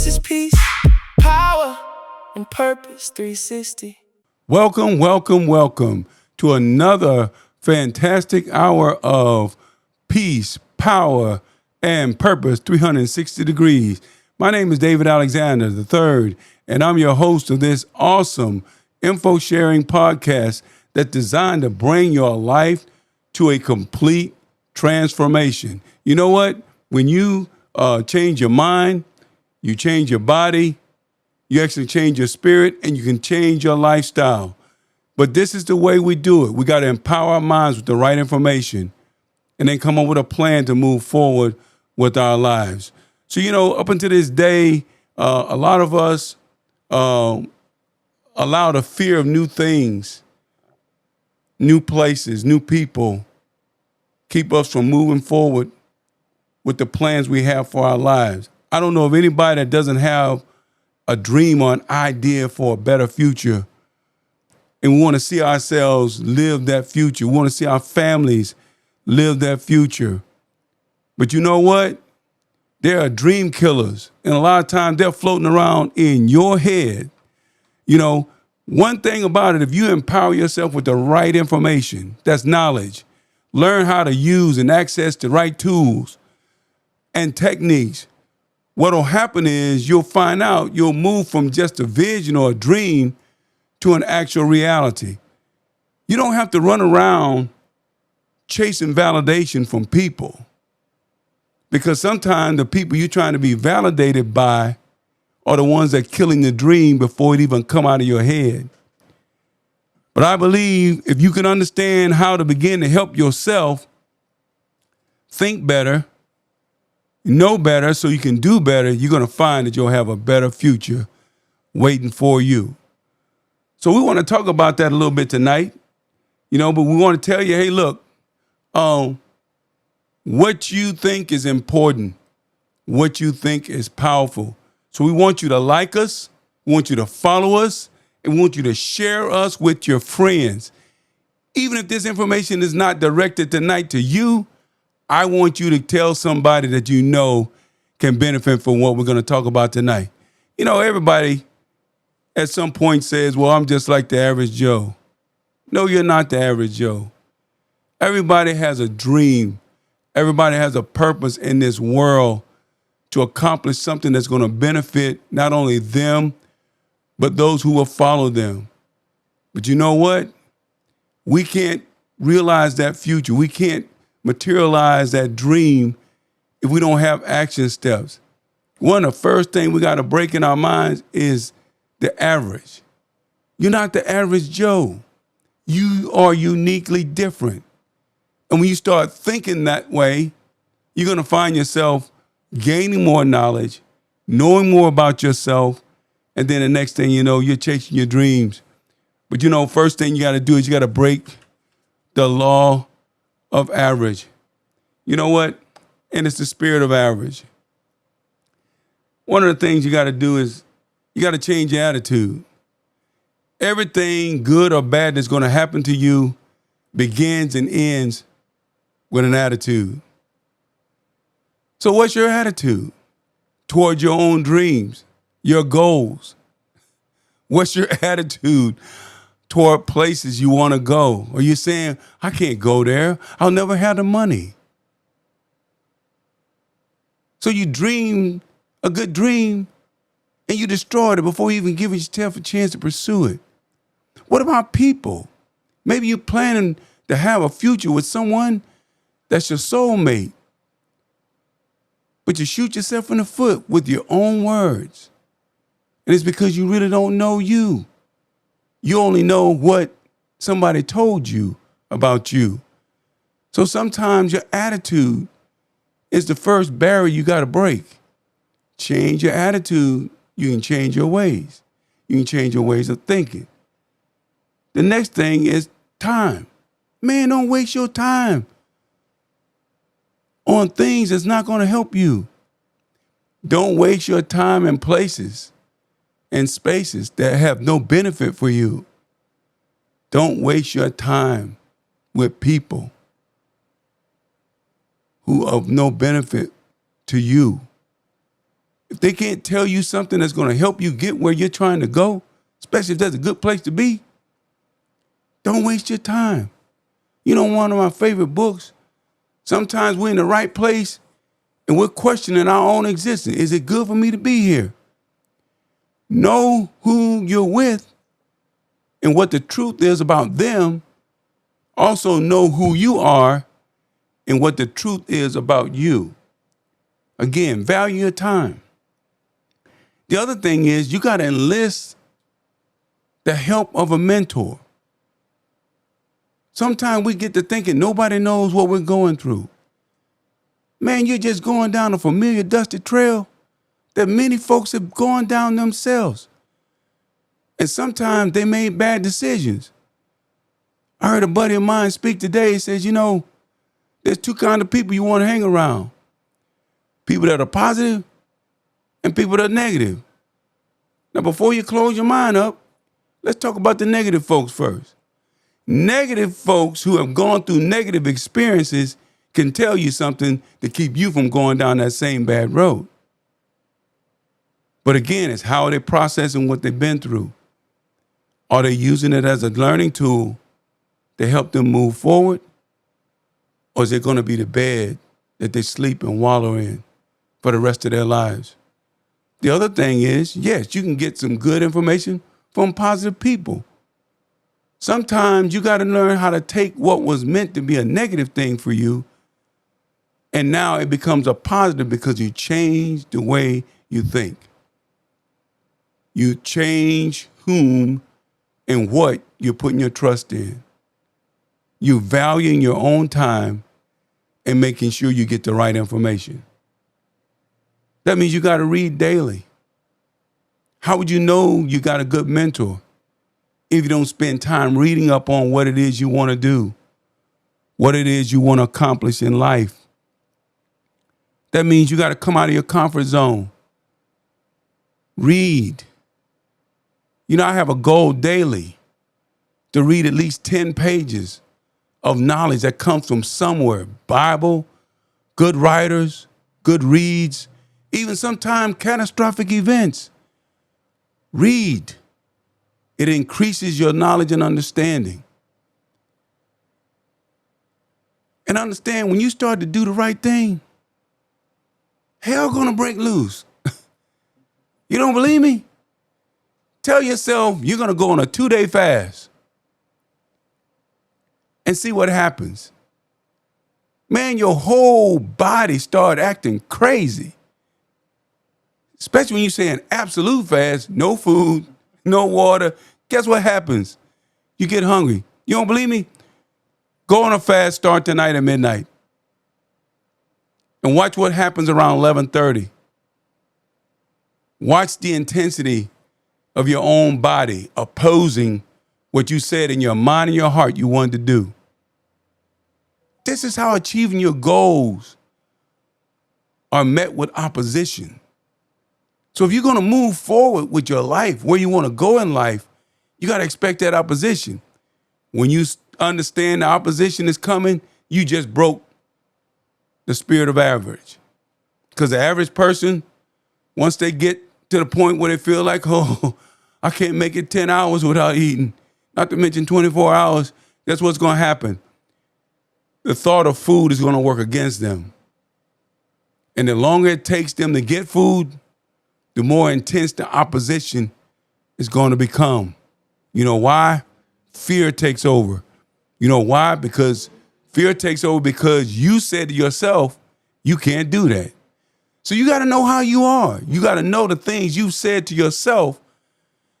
This is peace, power, and purpose 360. Welcome, welcome, welcome to another fantastic hour of peace, power, and purpose 360 degrees. My name is David Alexander III, and I'm your host of this awesome info sharing podcast that's designed to bring your life to a complete transformation. You know what? When you change your mind, you change your body, you actually change your spirit, and you can change your lifestyle. But this is the way we do it. We got to empower our minds with the right information and then come up with a plan to move forward with our lives. So, up until this day, a lot of us allow the fear of new things, new places, new people, keep us from moving forward with the plans we have for our lives. I don't know of anybody that doesn't have a dream or an idea for a better future. And we want to see ourselves live that future. We want to see our families live that future. But you know what? There are dream killers. And a lot of times they're floating around in your head. One thing about it, if you empower yourself with the right information, that's knowledge, learn how to use and access the right tools and techniques, what'll happen is you'll find out you'll move from just a vision or a dream to an actual reality. You don't have to run around chasing validation from people, because sometimes the people you're trying to be validated by are the ones that are killing the dream before it even come out of your head. But I believe if you can understand how to begin to help yourself think better, know better, so you can do better, you're going to find that you'll have a better future waiting for you. So we want to talk about that a little bit tonight, but we want to tell you, hey, look, what you think is important, what you think is powerful. So we want you to like us, we want you to follow us, and we want you to share us with your friends. Even if this information is not directed tonight to you, I want you to tell somebody that you know can benefit from what we're going to talk about tonight. Everybody at some point says, well, I'm just like the average Joe. No, you're not the average Joe. Everybody has a dream. Everybody has a purpose in this world to accomplish something that's going to benefit not only them, but those who will follow them. But you know what? We can't realize that future. We can't materialize that dream if we don't have action steps. One of the first things we got to break in our minds is the average. You're not the average Joe. You are uniquely different. And when you start thinking that way, you're going to find yourself gaining more knowledge, knowing more about yourself, and then the next thing you know, you're chasing your dreams. But first thing you got to do is you got to break the law of average. You know what? And it's the spirit of average. One of the things you got to do is you got to change your attitude. Everything good or bad that's going to happen to you begins and ends with an attitude. So what's your attitude toward your own dreams, your goals? What's your attitude toward places you want to go? Or you're saying, I can't go there. I'll never have the money. So you dream a good dream and you destroyed it before you even give yourself a chance to pursue it. What about people? Maybe you're planning to have a future with someone that's your soulmate, but you shoot yourself in the foot with your own words. And it's because you really don't know you. You only know what somebody told you about you. So sometimes your attitude is the first barrier you got to break. Change your attitude, you can change your ways. You can change your ways of thinking. The next thing is time. Man, don't waste your time on things that's not going to help you. Don't waste your time in places and spaces that have no benefit for you. Don't waste your time with people who are of no benefit to you. If they can't tell you something that's going to help you get where you're trying to go, especially if that's a good place to be, don't waste your time. You know, one of my favorite books, sometimes we're in the right place and we're questioning our own existence. Is it good for me to be here? Know who you're with and what the truth is about them. Also know who you are and what the truth is about you. Again, value your time. The other thing is you got to enlist the help of a mentor. Sometimes we get to thinking nobody knows what we're going through. Man, you're just going down a familiar dusty trail that many folks have gone down themselves. And sometimes they made bad decisions. I heard a buddy of mine speak today. He says, there's two kinds of people you want to hang around. People that are positive and people that are negative. Now, before you close your mind up, let's talk about the negative folks first. Negative folks who have gone through negative experiences can tell you something to keep you from going down that same bad road. But again, it's how they're processing what they've been through. Are they using it as a learning tool to help them move forward? Or is it going to be the bed that they sleep and wallow in for the rest of their lives? The other thing is, yes, you can get some good information from positive people. Sometimes you got to learn how to take what was meant to be a negative thing for you, and now it becomes a positive because you change the way you think. You change whom and what you're putting your trust in. You valuing your own time and making sure you get the right information. That means you got to read daily. How would you know you got a good mentor if you don't spend time reading up on what it is you want to do, what it is you want to accomplish in life? That means you got to come out of your comfort zone. Read. I have a goal daily to read at least 10 pages of knowledge that comes from somewhere. Bible, good writers, good reads, even sometimes catastrophic events. Read. It increases your knowledge and understanding. And understand, when you start to do the right thing, hell gonna break loose. You don't believe me? Tell yourself you're gonna go on a 2-day fast and see what happens. Man, your whole body start acting crazy. Especially when you say an absolute fast, no food, no water. Guess what happens? You get hungry. You don't believe me? Go on a fast, start tonight at midnight. And watch what happens around 11:30. Watch the intensity of your own body opposing what you said in your mind and your heart you wanted to do. This is how achieving your goals are met with opposition. So if you're going to move forward with your life, where you want to go in life, you got to expect that opposition. When you understand the opposition is coming, you just broke the spirit of average. Because the average person, once they get to the point where they feel like, I can't make it 10 hours without eating, not to mention 24 hours, guess what's going to happen? The thought of food is going to work against them. And the longer it takes them to get food, the more intense the opposition is going to become. You know why? Fear takes over. You know why? Because fear takes over because you said to yourself, you can't do that. So you got to know how you are. You got to know the things you said to yourself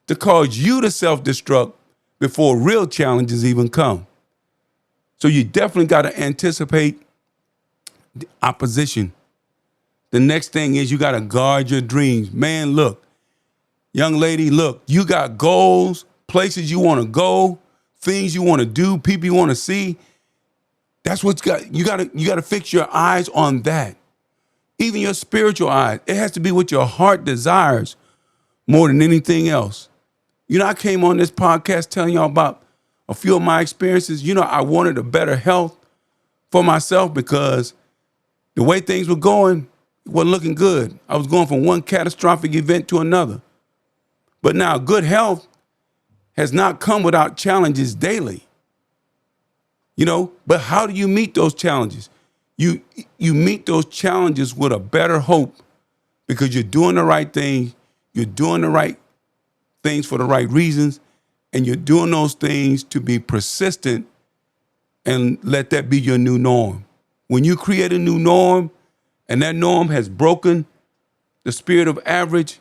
to cause you to self-destruct before real challenges even come. So you definitely got to anticipate the opposition. The next thing is you got to guard your dreams. Man, look, young lady, look, you got goals, places you want to go, things you want to do, people you want to see. That's what's got you got to fix your eyes on that. Even your spiritual eyes. It has to be what your heart desires more than anything else. I came on this podcast telling y'all about a few of my experiences. I wanted a better health for myself because the way things were going, It wasn't looking good. I was going from one catastrophic event to another. But now good health has not come without challenges daily. But how do you meet those challenges? You meet those challenges with a better hope because you're doing the right thing, you're doing the right things for the right reasons, and you're doing those things to be persistent and let that be your new norm. When you create a new norm and that norm has broken the spirit of average,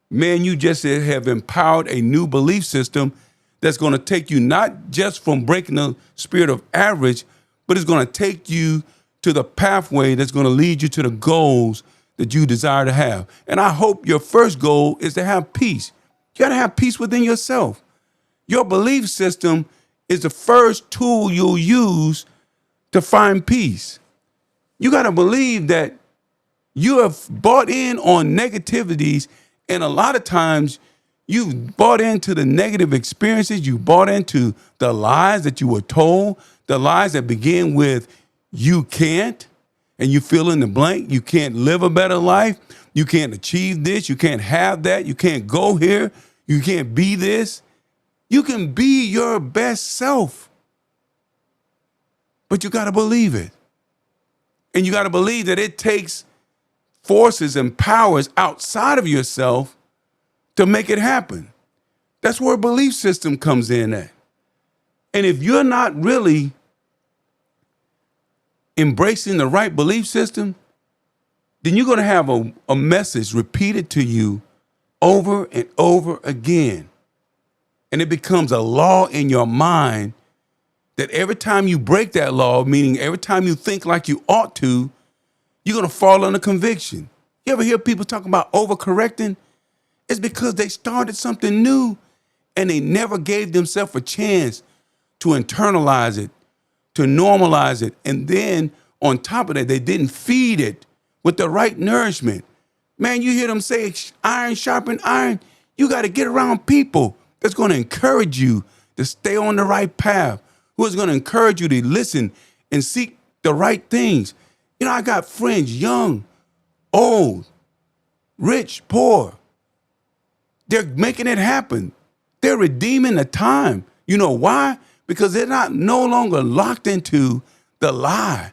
man, you just have empowered a new belief system that's going to take you not just from breaking the spirit of average, but it's going to take you to the pathway that's going to lead you to the goals that you desire to have. And I hope your first goal is to have peace. You got to have peace within yourself. Your belief system is the first tool you'll use to find peace. You got to believe that you have bought in on negativities, and a lot of times you've bought into the negative experiences. You bought into the lies that you were told, the lies that begin with you can't, and you fill in the blank. You can't live a better life. You can't achieve this. You can't have that. You can't go here. You can't be this. You can be your best self, but you got to believe it. And you got to believe that it takes forces and powers outside of yourself to make it happen. That's where a belief system comes in at. And if you're not really embracing the right belief system, then you're going to have a message repeated to you over and over again. And it becomes a law in your mind that every time you break that law, meaning every time you think like you ought to, you're going to fall under conviction. You ever hear people talk about overcorrecting? It's because they started something new and they never gave themselves a chance to internalize it, to normalize it. And then on top of that, they didn't feed it with the right nourishment. Man, you hear them say iron sharpen iron. You got to get around people that's going to encourage you to stay on the right path, who is going to encourage you to listen and seek the right things. I got friends, young, old, rich, poor. They're making it happen. They're redeeming the time. You know why? Because they're no longer locked into the lie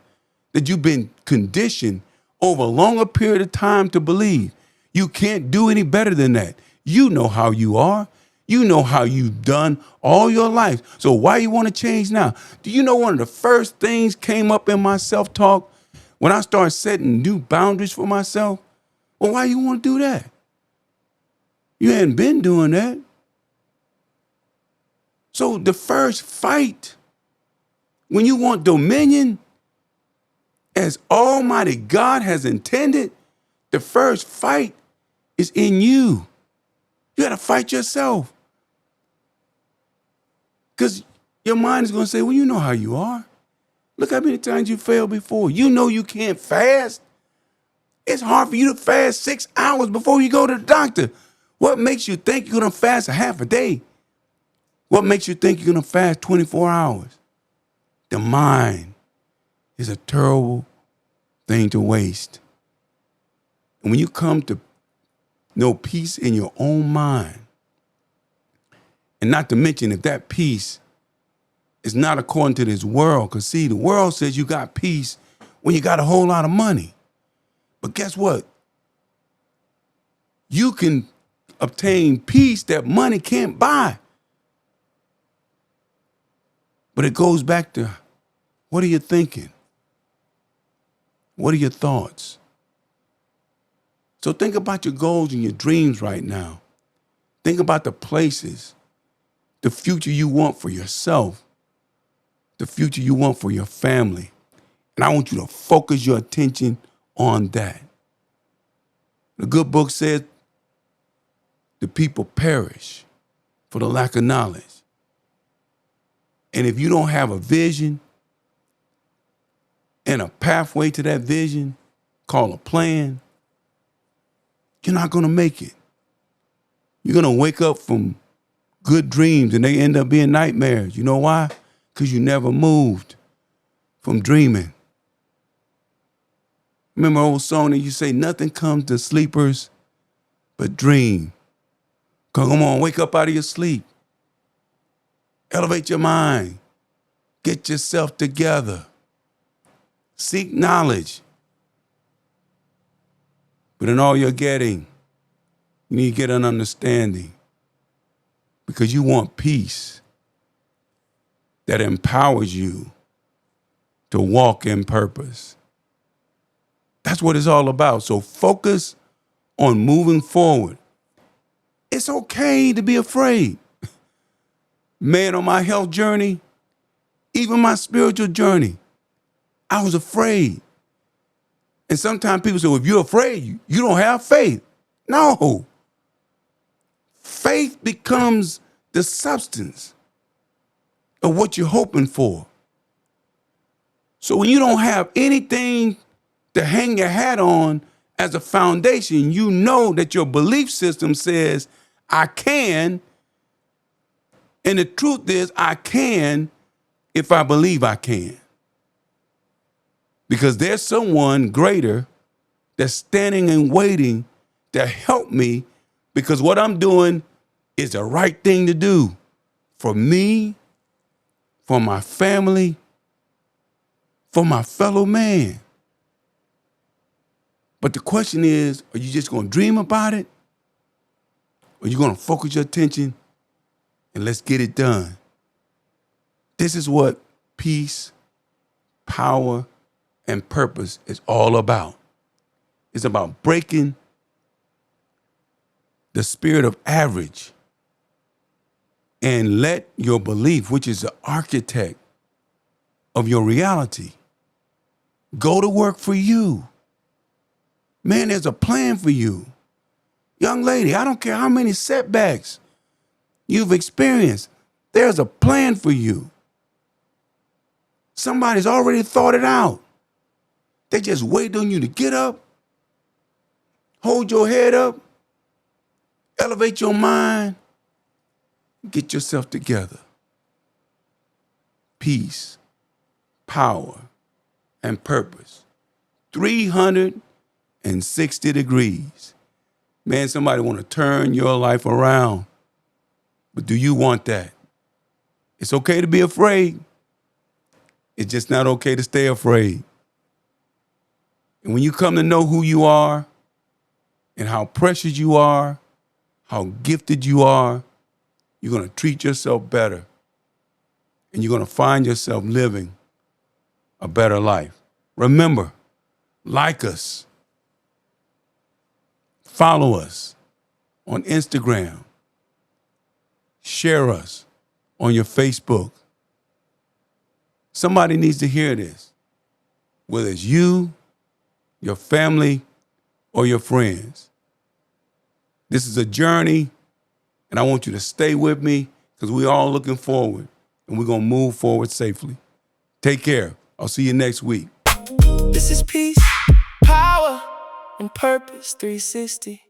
that you've been conditioned over a longer period of time to believe. You can't do any better than that. You know how you are. You know how you've done all your life. So why you want to change now? Do you know one of the first things came up in my self-talk when I started setting new boundaries for myself? Well, why you want to do that? You hadn't been doing that. So the first fight, when you want dominion, as Almighty God has intended, the first fight is in you. You got to fight yourself. Because your mind is going to say, well, you know how you are. Look how many times you failed before. You know you can't fast. It's hard for you to fast 6 hours before you go to the doctor. What makes you think you're going to fast a half a day? What makes you think you're going to fast 24 hours? The mind is a terrible thing to waste. And when you come to know peace in your own mind, and not to mention if that peace is not according to this world, because see, the world says you got peace when you got a whole lot of money. But guess what? You can obtain peace that money can't buy. But it goes back to, what are you thinking? What are your thoughts? So think about your goals and your dreams right now. Think about the places, the future you want for yourself, the future you want for your family. And I want you to focus your attention on that. The good book says the people perish for the lack of knowledge. And if you don't have a vision and a pathway to that vision, called a plan, you're not going to make it. You're going to wake up from good dreams and they end up being nightmares. You know why? Because you never moved from dreaming. Remember an old song that you say, nothing comes to sleepers but dream. Come on, wake up out of your sleep. Elevate your mind. Get yourself together. Seek knowledge. But in all you're getting, you need to get an understanding, because you want peace that empowers you to walk in purpose. That's what it's all about. So focus on moving forward. It's okay to be afraid. Man, on my health journey, even my spiritual journey, I was afraid. And sometimes people say, well, if you're afraid, you don't have faith. No. Faith becomes the substance of what you're hoping for. So when you don't have anything to hang your hat on as a foundation, you know that your belief system says, I can. And the truth is, I can if I believe I can. Because there's someone greater that's standing and waiting to help me, because what I'm doing is the right thing to do for me, for my family, for my fellow man. But the question is, are you just going to dream about it? Or are you going to focus your attention and let's get it done? This is what peace, power, and purpose is all about. It's about breaking the spirit of average and let your belief, which is the architect of your reality, go to work for you. Man, there's a plan for you. Young lady, I don't care how many setbacks you've experienced, there's a plan for you. Somebody's already thought it out. They just wait on you to get up, hold your head up, elevate your mind, get yourself together. Peace, power, and purpose. 360 degrees. Man, somebody want to turn your life around. But do you want that? It's okay to be afraid. It's just not okay to stay afraid. And when you come to know who you are and how precious you are, how gifted you are, you're going to treat yourself better. And you're going to find yourself living a better life. Remember, like us, follow us on Instagram, share us on your Facebook. Somebody needs to hear this, whether it's you, your family, or your friends. This is a journey, and I want you to stay with me, because we're all looking forward, and we're going to move forward safely. Take care. I'll see you next week. This is peace, power, and purpose 360.